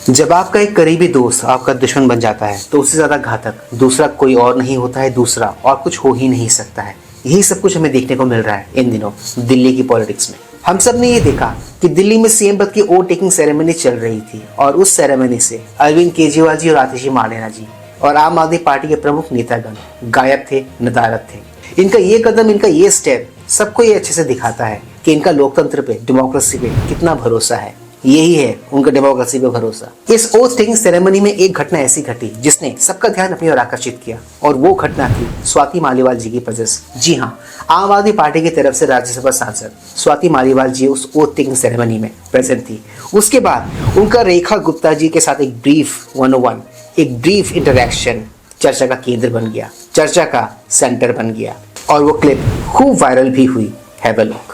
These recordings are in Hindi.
जब आपका एक करीबी दोस्त आपका दुश्मन बन जाता है तो उससे ज्यादा घातक दूसरा कोई और नहीं होता है, दूसरा और कुछ हो ही नहीं सकता है। यही सब कुछ हमें देखने को मिल रहा है इन दिनों दिल्ली की पॉलिटिक्स में। हम सब ने ये देखा कि दिल्ली में सीएम पद की वोट टेकिंग सेरेमनी चल रही थी और उस सेरेमनी से अरविंद केजरीवाल जी और आतिशी मार्लेना जी और आम आदमी पार्टी के प्रमुख नेतागण गायब थे, नदारद थे। इनका ये कदम, इनका ये स्टेप सबको ये अच्छे से दिखाता है कि इनका लोकतंत्र पे, डेमोक्रेसी पे कितना भरोसा है। यही है उनका डेमोक्रेसी पे भरोसा। इस ओथ टेकिंग सेरेमनी में एक घटना ऐसी घटी जिसने सबका ध्यान अपनी ओर आकर्षित किया और वो घटना थी स्वाति मालीवाल जी की वजह से। जी हाँ, आम आदमी पार्टी की तरफ से राज्यसभा सांसद स्वाति मालीवाल जी उस ओथ टेकिंग सेरेमनी में प्रेजेंट थी। उसके बाद उनका रेखा गुप्ता जी के साथ एक ब्रीफ 101, एक ब्रीफ इंटरेक्शन चर्चा का केंद्र बन गया, चर्चा का सेंटर बन गया और वो क्लिप खूब वायरल भी हुई। Have a look.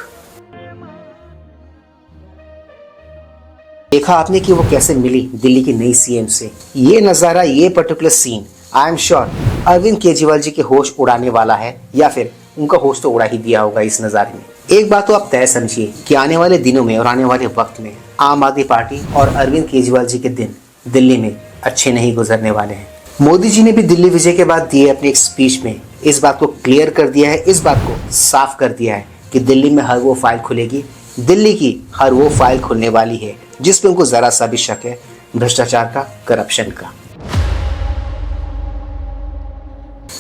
देखा आपने कि वो कैसे मिली दिल्ली की नई सीएम से। ये नजारा, ये particular scene I am sure Arvind Kejriwal ji के होश उड़ाने वाला है, या फिर उनका होश तो उड़ा ही दिया होगा इस नजारे में। एक बात तो आप तय समझिए कि आने वाले दिनों में और आने वाले वक्त में आम आदमी पार्टी और अरविंद केजरीवाल जी के दिन दिल्ली में अच्छे नहीं गुजरने वाले हैं। मोदी जी ने भी दिल्ली विजय के बाद दिए अपने एक स्पीच में इस बात को क्लियर कर दिया है, इस बात को साफ कर दिया है कि दिल्ली में हर वो फाइल खुलेगी, दिल्ली की हर वो फाइल खुलने वाली है जिसपे उनको जरा सा भी शक है भ्रष्टाचार का, करप्शन का।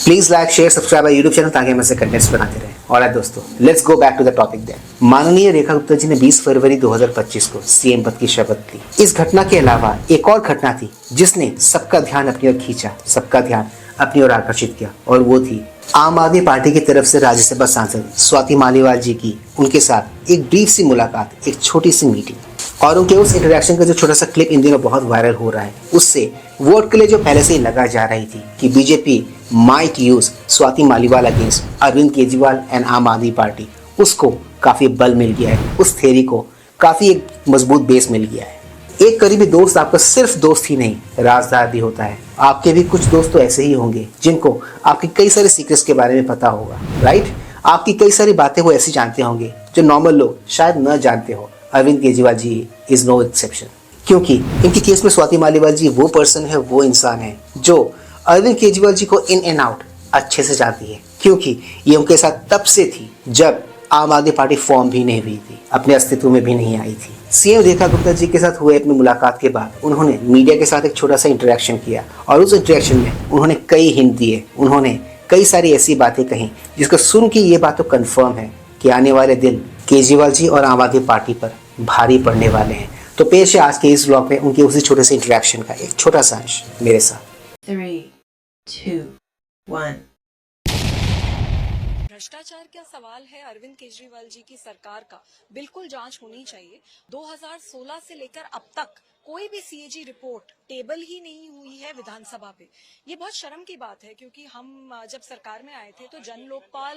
Please like, share, subscribe our YouTube channel ताकि हम ऐसे कंटेंट्स बनाते रहें। ऑलराइट दोस्तों, let's go back to the topic then. माननीय रेखा गुप्ता जी ने 20 फरवरी 2025 को सीएम पद की शपथ ली। इस घटना के अलावा एक और घटना थी जिसने सबका ध्यान अपनी ओर खींचा, सबका ध्यान अपनी ओर आकर्षित किया, और वो थी आम आदमी पार्टी की तरफ से राज्यसभा सांसद स्वाति मालीवाल जी की उनके साथ एक ब्रीफ सी मुलाकात, एक छोटी सी मीटिंग। और उनके उस इंटरेक्शन का जो छोटा सा क्लिप इन दिनों बहुत वायरल हो रहा है, उससे वोट के लिए जो पहले से ही लगा जा रही थी कि BJP might use Swati Maliwal against Arvind Kejriwal and Aam Aadmi party, उसको काफी बल मिल गया है, उस थ्योरी को काफी एक मजबूत बेस मिल गया है। एक करीबी दोस्त आपका सिर्फ दोस्त ही नहीं, राजदार भी होता है। आपके भी कुछ दोस्त तो ऐसे ही होंगे जिनको आपकी कई सारे सीक्रेट्स के बारे में पता होगा, राइट? आपकी कई सारी बातें वो ऐसी जानते होंगे जो नॉर्मल लोग शायद न जानते हो। अरविंद केजरीवाल जी इज नो एक्सेप्शन, क्योंकि इनके केस में स्वाति मालीवाल जी वो पर्सन है, वो इंसान है जो अरविंद केजरीवाल जी को इन एंड आउट अच्छे से जानती है, क्योंकि ये उनके साथ तब से थी जब आम आदमी पार्टी फॉर्म भी नहीं हुई थी, अपने अस्तित्व में भी नहीं आई थी। सीएम रेखा गुप्ता जी के साथ हुए अपनी मुलाकात के बाद उन्होंने मीडिया के साथ एक छोटा सा इंटरेक्शन किया और उस इंटरेक्शन में उन्होंने कई हिंट दिए, उन्होंने कई सारी ऐसी बातें कही जिसको सुन के ये बात तो कंफर्म है कि आने वाले दिन केजरीवाल जी और आम आदमी पार्टी पर भारी पड़ने वाले हैं। तो पेश है आज के इस ब्लॉग में उनके उसी छोटे से इंटरेक्शन का एक छोटा सा अंश मेरे साथ। 3, 2, 1। भ्रष्टाचार का सवाल है अरविंद केजरीवाल जी की सरकार का, बिल्कुल जांच होनी चाहिए। 2016 से लेकर अब तक कोई भी सीएजी रिपोर्ट टेबल ही नहीं हुई है विधानसभा पे। ये बहुत शर्म की बात है, क्योंकि हम जब सरकार में आए थे तो जन लोकपाल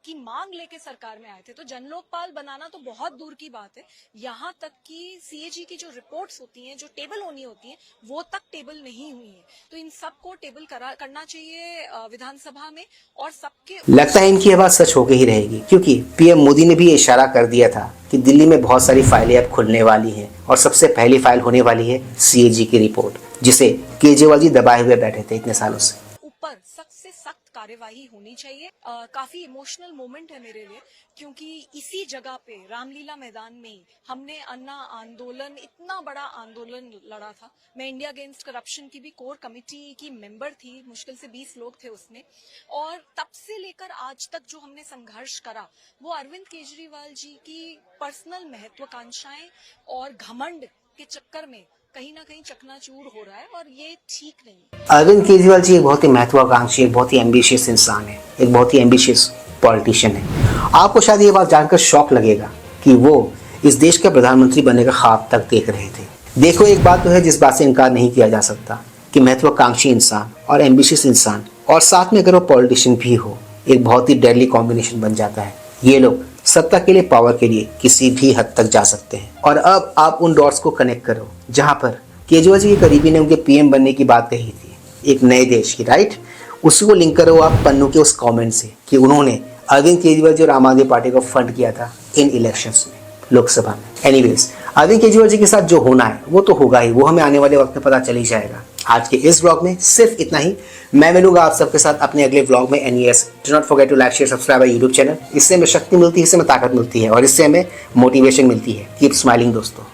की मांग लेके सरकार में आए थे, तो जन लोकपाल बनाना तो बहुत दूर की बात है, यहाँ तक कि सीएजी की जो रिपोर्ट्स होती हैं, जो टेबल होनी होती है, वो तक टेबल नहीं हुई है। तो इन सब को टेबल करना चाहिए विधानसभा में, और सबके लगता है इनकी आवाज सच होके ही रहेगी, क्योंकि पीएम मोदी ने भी ये इशारा कर दिया था कि दिल्ली में बहुत सारी फाइलें अब खुलने वाली हैं और सबसे पहली फाइल होने वाली है सीएजी की रिपोर्ट, जिसे केजरीवाल जी दबाए हुए बैठे थे इतने सालों से। ऊपर सख्त से सख्त कार्यवाही होनी चाहिए। काफी इमोशनल मोमेंट है मेरे लिए, क्योंकि इसी जगह पे रामलीला मैदान में हमने अन्ना आंदोलन, इतना बड़ा आंदोलन लड़ा था। मैं इंडिया अगेंस्ट करप्शन की भी कोर कमेटी की मेंबर थी, मुश्किल से 20 लोग थे उसमें, और तब से लेकर आज तक जो हमने संघर्ष करा वो अरविंद केजरीवाल जी की पर्सनल महत्वाकांक्षाएं और घमंड के चक्कर में कहीं ना कहीं चकनाचूर हो रहा है, और ये ठीक नहीं। अरविंद केजरीवाल जी एक बहुत ही महत्वाकांक्षी, एक बहुत ही एम्बिशियस इंसान है, एक बहुत ही एम्बिशियस पॉलिटिशियन है। आपको शायद ये बात जानकर शौक लगेगा कि वो इस देश का प्रधानमंत्री बनने का ख्वाब तक देख रहे थे। देखो, एक बात तो है जिस बात से इनकार नहीं किया जा सकता कि महत्वाकांक्षी इंसान और एम्बिशियस इंसान और साथ में अगर वो पॉलिटिशियन भी हो, एक बहुत ही डेडली कॉम्बिनेशन बन जाता है। ये लोग सत्ता के लिए, पावर के लिए किसी भी हद तक जा सकते हैं। और अब आप उन डॉट्स को कनेक्ट करो जहां पर केजरीवाल जी के करीबी ने उनके पीएम बनने की बात कही थी, एक नए देश की, राइट? उसी को लिंक करो आप पन्नू के उस कमेंट से कि उन्होंने अरविंद केजरीवाल जी और आम आदमी पार्टी को फंड किया था इन इलेक्शंस में। लोकसभा में। एनीवेज, अरविंद केजरीवाल जी के साथ जो होना है वो तो होगा ही, वो हमें आने वाले वक्त में पता चल ही जाएगा। आज के इस ब्लॉग में सिर्फ इतना ही। मैं मिलूंगा आप सबके साथ अपने अगले ब्लॉग में। And yes, do not forget to like share subscribe my YouTube channel. इससे हमें शक्ति मिलती है, इससे हमें ताकत मिलती है और इससे हमें मोटिवेशन मिलती है। कीप स्माइलिंग दोस्तों।